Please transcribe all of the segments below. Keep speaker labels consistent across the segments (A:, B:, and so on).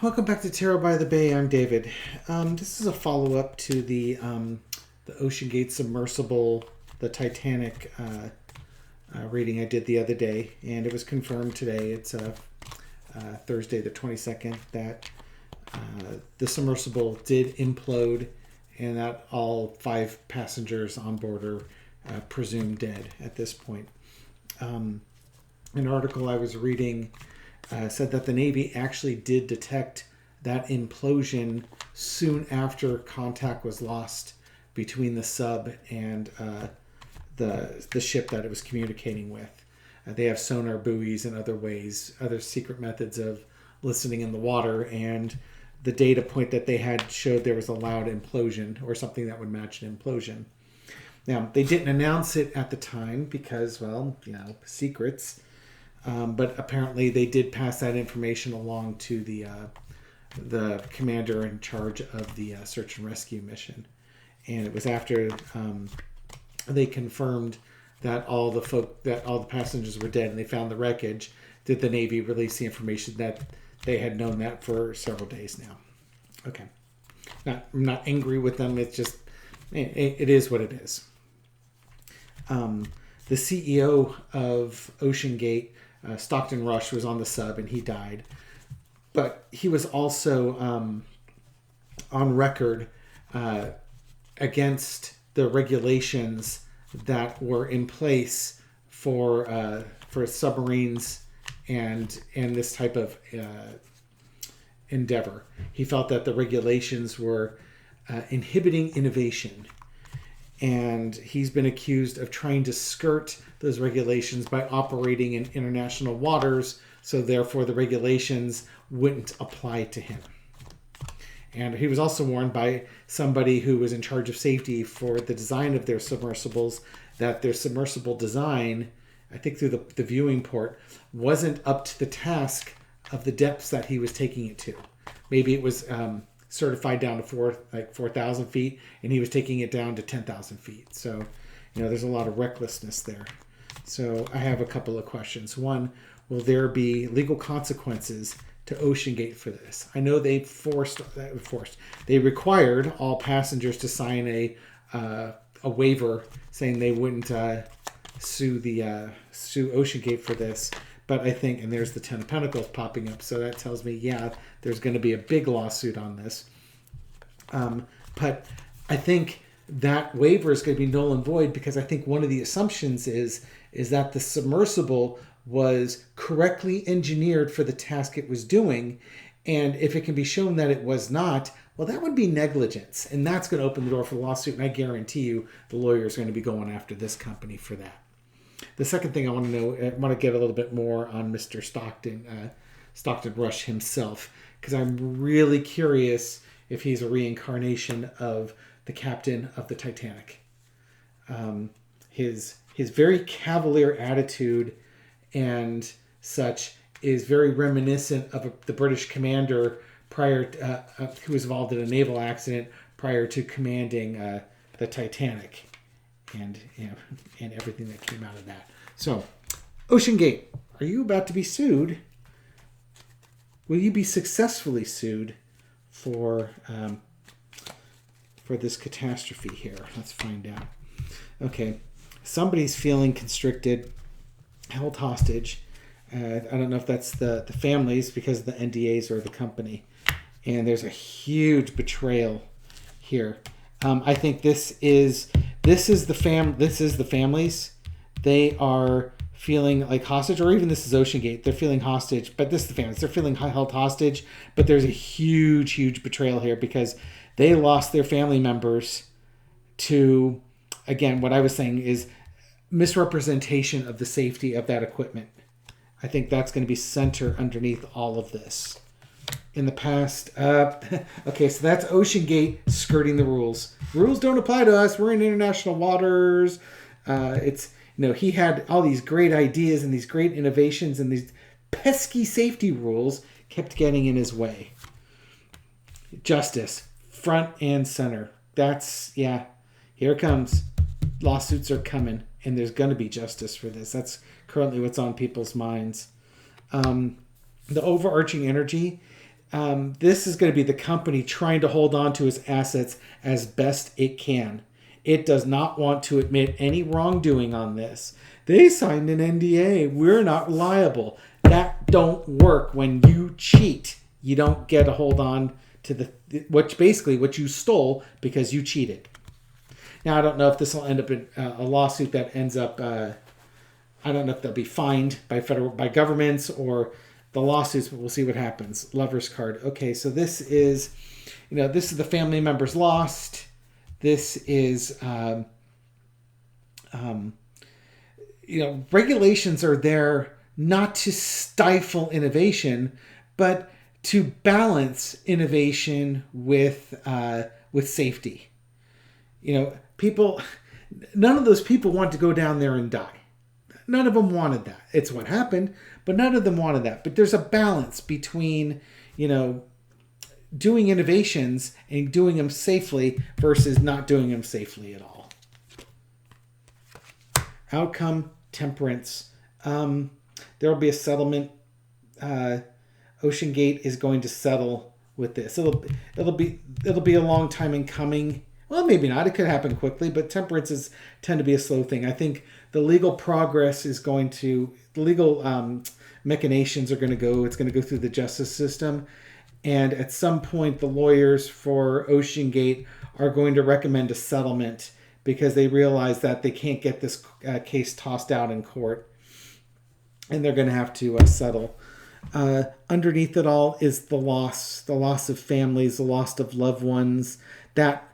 A: Welcome back to Tarot by the Bay. I'm David. This is a follow-up to the OceanGate submersible, the Titanic reading I did the other day, and it was confirmed today. It's Thursday the 22nd that the submersible did implode and that all 5 passengers on board are presumed dead at this point. An article I was reading said that the Navy actually did detect that implosion soon after contact was lost between the sub and the ship that it was communicating with. They have sonar buoys and other ways, other secret methods of listening in the water, and the data point that they had showed there was a loud implosion or something that would match an implosion. Now, they didn't announce it at the time because, well, secrets. But apparently they did pass that information along to the commander in charge of the search and rescue mission. And it was after they confirmed that all the passengers were dead and they found the wreckage, did the Navy release the information that they had known that for several days now. Okay. I'm not angry with them. It's just, it is what it is. The CEO of OceanGate, Stockton Rush, was on the sub and he died. But he was also on record against the regulations that were in place for submarines and this type of endeavor. He felt that the regulations were inhibiting innovation. And he's been accused of trying to skirt those regulations by operating in international waters, so therefore the regulations wouldn't apply to him. And he was also warned by somebody who was in charge of safety for the design of their submersibles that their submersible design, I think through the viewing port, wasn't up to the task of the depths that he was taking it to. Maybe it was certified down to 4,000 feet, and he was taking it down to 10,000 feet. So, there's a lot of recklessness there. So I have a couple of questions. One, will there be legal consequences to OceanGate for this? I know they they required all passengers to sign a waiver saying they wouldn't sue OceanGate for this. But I think, and there's the Ten of Pentacles popping up, so that tells me, there's going to be a big lawsuit on this. But I think that waiver is going to be null and void because I think one of the assumptions is that the submersible was correctly engineered for the task it was doing. And if it can be shown that it was not, well, that would be negligence. And that's going to open the door for the lawsuit. And I guarantee you the lawyers are going to be going after this company for that. The second thing I want to get a little bit more on Mr. Stockton Rush himself, because I'm really curious if he's a reincarnation of the captain of the Titanic. His very cavalier attitude and such is very reminiscent of the British commander who was involved in a naval accident prior to commanding the Titanic. And everything that came out of that. So, OceanGate, are you about to be sued? Will you be successfully sued for this catastrophe here? Let's find out. Okay, somebody's feeling constricted, held hostage. I don't know if that's the families because of the NDAs or the company. And there's a huge betrayal here. I think this is the families. They are feeling like hostage, or even this is OceanGate. They're feeling hostage, but this is the families. They're feeling held hostage, but there's a huge, huge betrayal here because they lost their family members to, again, what I was saying is misrepresentation of the safety of that equipment. I think that's going to be center underneath all of this. In the past, okay, so that's OceanGate skirting the rules. Rules don't apply to us. We're in international waters. He had all these great ideas and these great innovations, and these pesky safety rules kept getting in his way. Justice, front and center. Here it comes. Lawsuits are coming, and there's going to be justice for this. That's currently what's on people's minds. The overarching energy, This is going to be the company trying to hold on to its assets as best it can. It does not want to admit any wrongdoing on this. They signed an NDA. We're not liable. That don't work when you cheat. You don't get a hold on to what you stole because you cheated. Now, I don't know if this will end up in a lawsuit that ends up. I don't know if they'll be fined by governments or the lawsuits, but we'll see what happens. Lover's card. Okay, so this is the family members lost. This is, regulations are there not to stifle innovation, but to balance innovation with safety. None of those people want to go down there and die. None of them wanted that. It's what happened, but none of them wanted that. But there's a balance between, doing innovations and doing them safely versus not doing them safely at all. Outcome, temperance. There will be a settlement. OceanGate is going to settle with this. It'll be a long time in coming. Well, maybe not. It could happen quickly, but temperances tend to be a slow thing. I think the legal progress is going to, the legal machinations are going to go, it's going to go through the justice system. And at some point, the lawyers for OceanGate are going to recommend a settlement because they realize that they can't get this case tossed out in court. And they're going to have to settle. Underneath it all is the loss of families, the loss of loved ones. That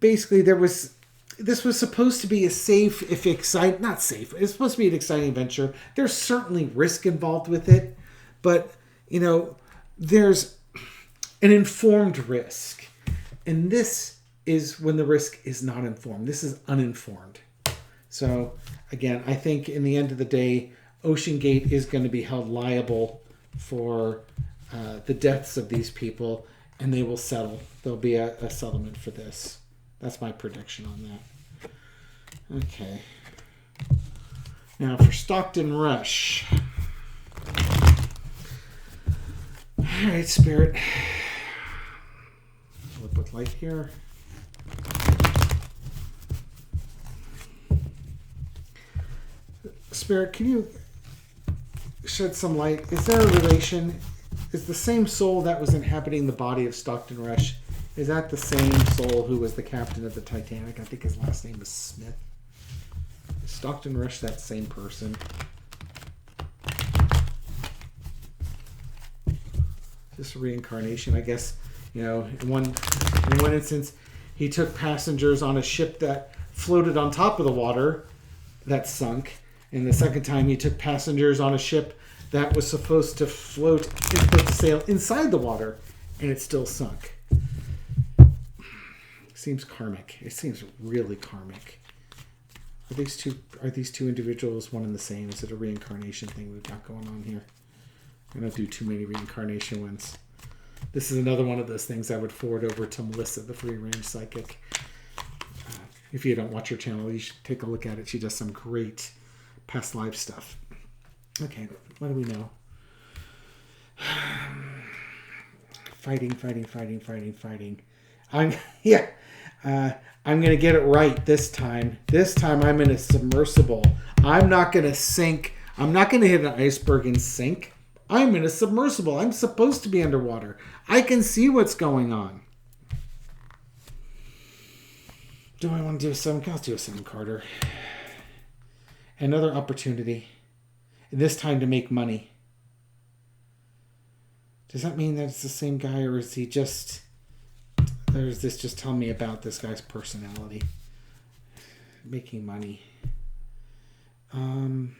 A: basically this was supposed to be a safe, not safe. It's supposed to be an exciting venture. There's certainly risk involved with it, but there's an informed risk, and this is when the risk is not informed. This is uninformed. So again, I think in the end of the day, OceanGate is going to be held liable for the deaths of these people, and they will settle. There'll be a settlement for this. That's my prediction on that. Okay. Now for Stockton Rush. All right, Spirit. Flip with light here. Spirit, can you shed some light? Is there a relation? Is the same soul that was inhabiting the body of Stockton Rush, is that the same soul who was the captain of the Titanic? I think his last name was Smith. Is Stockton Rush that same person? This reincarnation, I guess, in one instance, he took passengers on a ship that floated on top of the water that sunk. And the second time, he took passengers on a ship that was supposed to float, supposed to sail inside the water, and it still sunk. Seems karmic. It seems really karmic. Are these two individuals one and the same? Is it a reincarnation thing we've got going on here? I don't do too many reincarnation ones. This is another one of those things I would forward over to Melissa, the free range psychic. If you don't watch her channel, you should take a look at it. She does some great past life stuff. Okay, what do we know? Fighting. I'm going to get it right this time. This time I'm in a submersible. I'm not going to sink. I'm not going to hit an iceberg and sink. I'm in a submersible. I'm supposed to be underwater. I can see what's going on. Do I want to do a 7? I'll do a 7, Carter. Another opportunity. This time to make money. Does that mean that it's the same guy, or is he just... Or is this just telling me about this guy's personality? Making money. I'm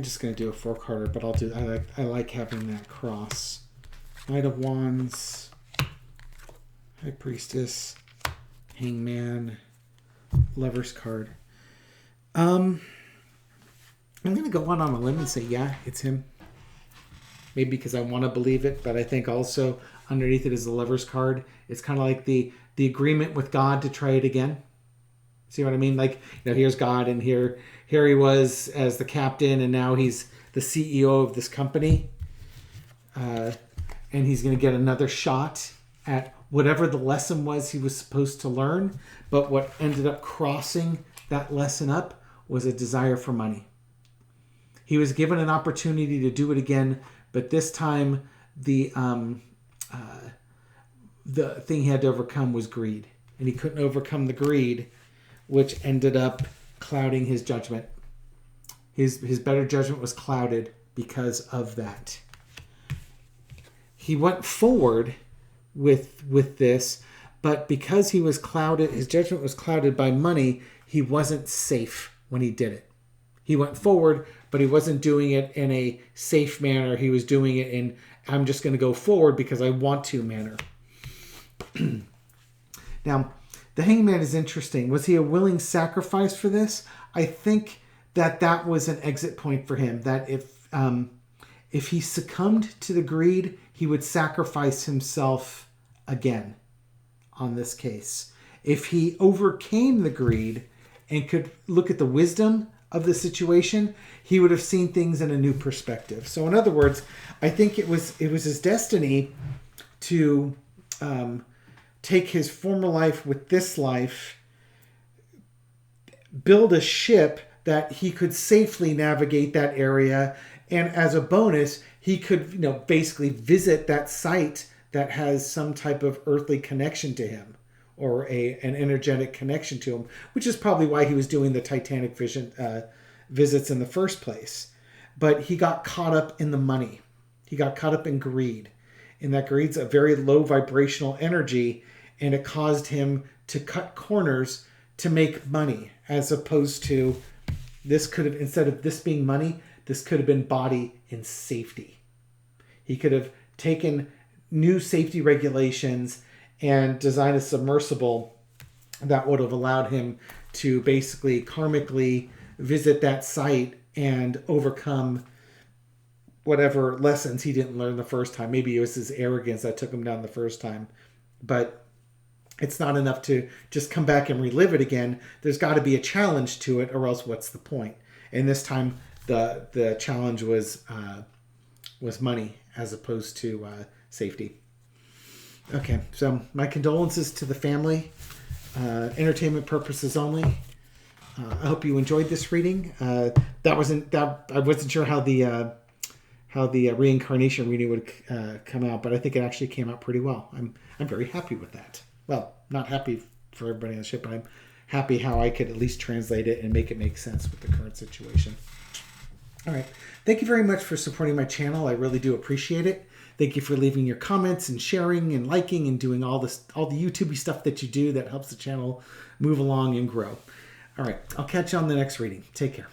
A: just going to do a 4-carder, but I'll do... I like having that cross. Knight of Wands. High Priestess. Hangman. Lover's card. I'm going to go on a limb and say, yeah, it's him. Maybe because I want to believe it, but I think also underneath it is the Lover's card. It's kind of like the agreement with God to try it again. See what I mean? Like, here's God, and here he was as the captain, and now he's the CEO of this company. and he's going to get another shot at whatever the lesson was he was supposed to learn. But what ended up crossing that lesson up was a desire for money. He was given an opportunity to do it again, but this time the thing he had to overcome was greed. And he couldn't overcome the greed, which ended up clouding his judgment. His better judgment was clouded because of that. He went forward with this, but because he was clouded, his judgment was clouded by money, he wasn't safe when he did it. He went forward, but he wasn't doing it in a safe manner. He was doing it in, I'm just going to go forward because I want to manner. Now, the hangman is interesting. Was he a willing sacrifice for this? I think that was an exit point for him. That if he succumbed to the greed, he would sacrifice himself again on this case. If he overcame the greed and could look at the wisdom of the situation, he would have seen things in a new perspective. So in other words, I think it was his destiny to take his former life with this life, build a ship that he could safely navigate that area, and as a bonus, he could, basically visit that site that has some type of earthly connection to him, or an energetic connection to him, which is probably why he was doing the Titanic visits in the first place. But he got caught up in the money. He got caught up in greed. And that greed's a very low vibrational energy, and it caused him to cut corners to make money, as opposed to this could have, instead of this being money, this could have been body and safety. He could have taken new safety regulations and designed a submersible that would have allowed him to basically karmically visit that site and overcome whatever lessons he didn't learn the first time. Maybe it was his arrogance that took him down the first time. But it's not enough to just come back and relive it again. There's got to be a challenge to it, or else what's the point? And this time the challenge was money as opposed to safety. Okay, so my condolences to the family. Entertainment purposes only. I hope you enjoyed this reading. I wasn't sure how the reincarnation reading would come out, but I think it actually came out pretty well. I'm very happy with that. Well, not happy for everybody on the ship, but I'm happy how I could at least translate it and make it make sense with the current situation. All right. Thank you very much for supporting my channel. I really do appreciate it. Thank you for leaving your comments and sharing and liking and doing all the YouTubey stuff that you do that helps the channel move along and grow. All right. I'll catch you on the next reading. Take care.